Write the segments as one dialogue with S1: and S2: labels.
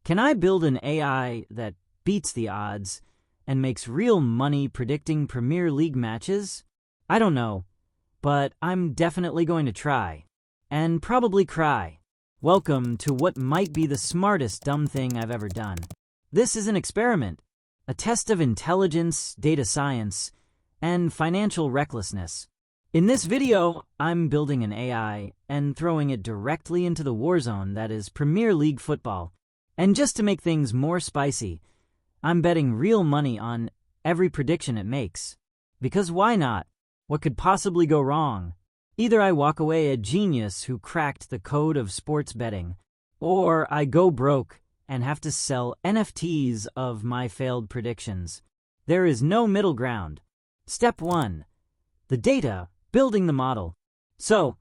S1: Can I build an AI that beats the odds and makes real money predicting Premier League matches? I don't know, but I'm definitely going to try. And probably cry. Welcome to what might be the smartest dumb thing I've ever done. This is an experiment, a test of intelligence, data science, and financial recklessness. In this video, I'm building an AI and throwing it directly into the war zone that is Premier League football. And just to make things more spicy, I'm betting real money on every prediction it makes. Because why not? What could possibly go wrong? Either I walk away a genius who cracked the code of sports betting, or I go broke and have to sell NFTs of my failed predictions. There is no middle ground. Step 1. The data, building the model. So,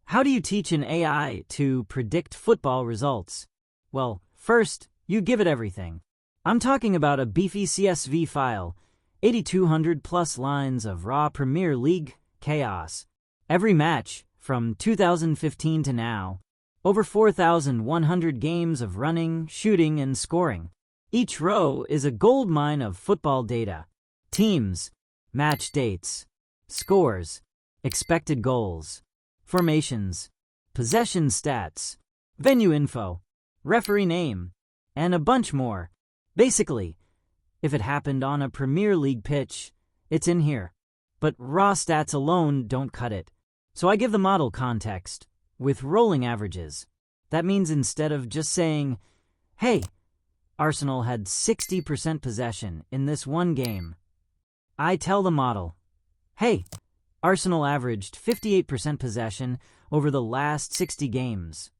S1: how do you teach an AI to predict football results? Well, first, you give it everything. I'm talking about a beefy CSV file, 8,200 plus lines of raw Premier League chaos. Every match, from 2015 to now, over 4,100 games of running, shooting, and scoring. Each row is a gold mine of football data. Teams, match dates, scores, expected goals, formations, possession stats, venue info, referee name, and a bunch more. Basically, if it happened on a Premier League pitch, it's in here. But raw stats alone don't cut it. So I give the model context, with rolling averages. That means instead of just saying, hey, Arsenal had 60% possession in this one game, I tell the model, hey, Arsenal averaged 58% possession over the last 60 games.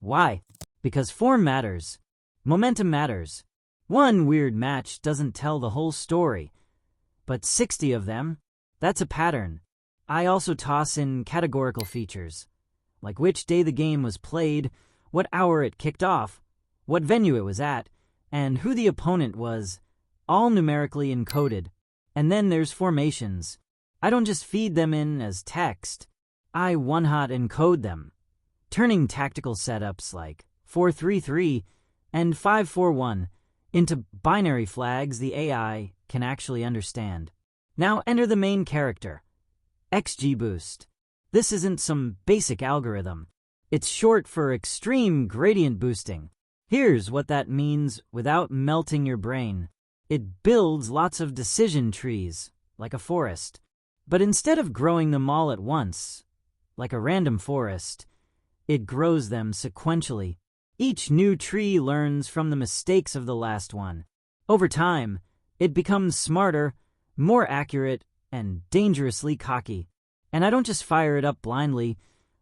S1: Why? Because form matters. Momentum matters. One weird match doesn't tell the whole story, but 60 of them, that's a pattern. I also toss in categorical features, like which day the game was played, what hour it kicked off, what venue it was at, and who the opponent was, all numerically encoded. And then there's formations. I don't just feed them in as text. I one-hot encode them, turning tactical setups like 4-3-3 and 5-4-1 into binary flags the AI can actually understand. Now enter the main character, XGBoost. This isn't some basic algorithm. It's short for extreme gradient boosting. Here's what that means without melting your brain. It builds lots of decision trees, like a forest. But instead of growing them all at once, like a random forest, it grows them sequentially. Each new tree learns from the mistakes of the last one. Over time, it becomes smarter, more accurate, and dangerously cocky. And I don't just fire it up blindly.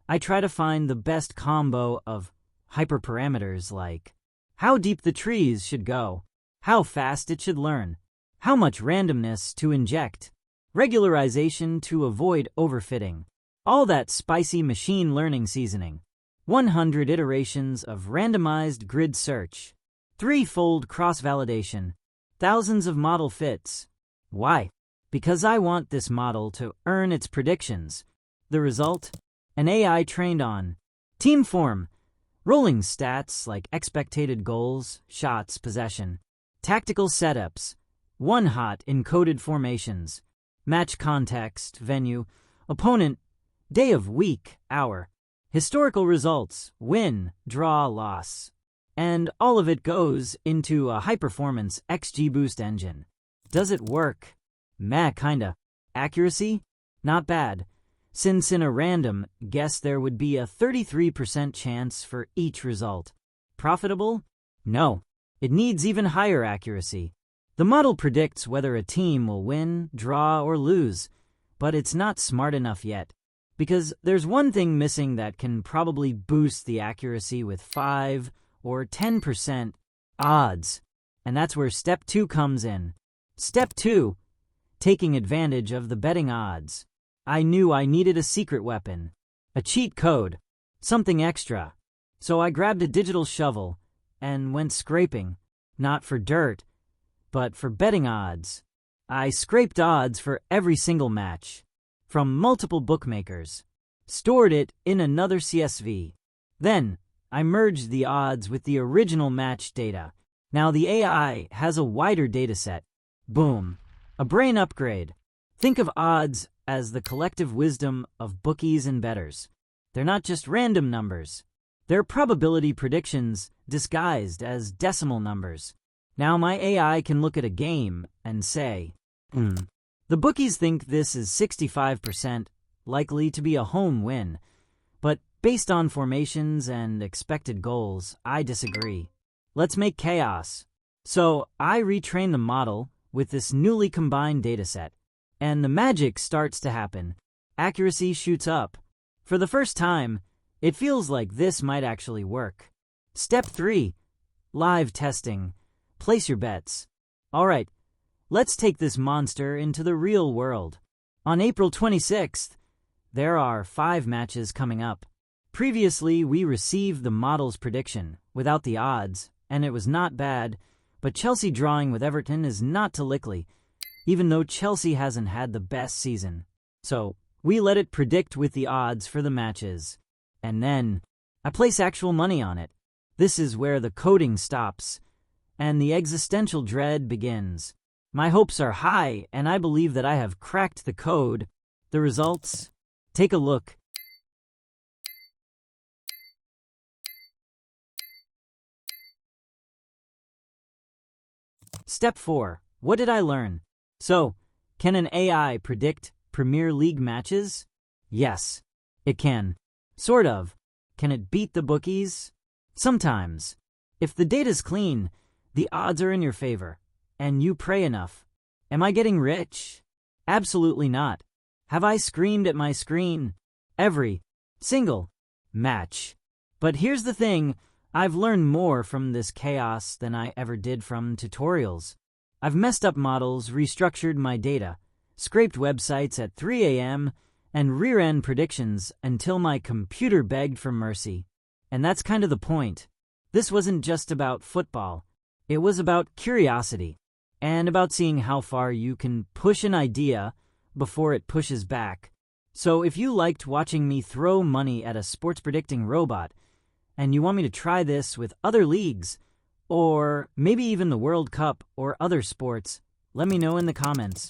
S1: I try to find the best combo of hyperparameters like how deep the trees should go, how fast it should learn, how much randomness to inject, regularization to avoid overfitting. All that spicy machine learning seasoning. 100 iterations of randomized grid search, 3-fold cross-validation, thousands of model fits. Why? Because I want this model to earn its predictions. The result? An AI trained on team form, rolling stats like expected goals, shots, possession, tactical setups, one-hot encoded formations, match context, venue, opponent, day of week, hour, historical results, win, draw, loss. And all of it goes into a high-performance XGBoost engine. Does it work? Meh, kinda. Accuracy? Not bad, since in a random guess there would be a 33% chance for each result. Profitable? No. It needs even higher accuracy. The model predicts whether a team will win, draw, or lose, but it's not smart enough yet. Because there's one thing missing that can probably boost the accuracy with 5 or 10% odds. And that's where step 2 comes in. Step 2. Taking advantage of the betting odds. I knew I needed a secret weapon, a cheat code, something extra. So I grabbed a digital shovel and went scraping, not for dirt, but for betting odds. I scraped odds for every single match, from multiple bookmakers, stored it in another CSV. Then I merged the odds with the original match data. Now the AI has a wider dataset. Boom. A brain upgrade. Think of odds as the collective wisdom of bookies and bettors. They're not just random numbers. They're probability predictions disguised as decimal numbers. Now my AI can look at a game and say, the bookies think this is 65% likely to be a home win, but based on formations and expected goals, I disagree. Let's make chaos. So I retrain the model with this newly combined dataset, and the magic starts to happen. Accuracy shoots up. For the first time, it feels like this might actually work. Step 3. Live testing. Place your bets. Alright, let's take this monster into the real world. On April 26th, there are 5 matches coming up. Previously, we received the model's prediction without the odds, and it was not bad, but Chelsea drawing with Everton is not to lickly, even though Chelsea hasn't had the best season. So, we let it predict with the odds for the matches. And then, I place actual money on it. This is where the coding stops, and the existential dread begins. My hopes are high, and I believe that I have cracked the code. The results? Take a look. Step 4. What did I learn? So, can an AI predict Premier League matches? Yes, it can. Sort of. Can it beat the bookies? Sometimes. If the data's clean, the odds are in your favor, and you pray enough. Am I getting rich? Absolutely not. Have I screamed at my screen? Every single match. But here's the thing, I've learned more from this chaos than I ever did from tutorials. I've messed up models, restructured my data, scraped websites at 3 a.m., and rear-end predictions until my computer begged for mercy. And that's kind of the point. This wasn't just about football. It was about curiosity, and about seeing how far you can push an idea before it pushes back. So if you liked watching me throw money at a sports predicting robot, and you want me to try this with other leagues, or maybe even the World Cup or other sports, let me know in the comments.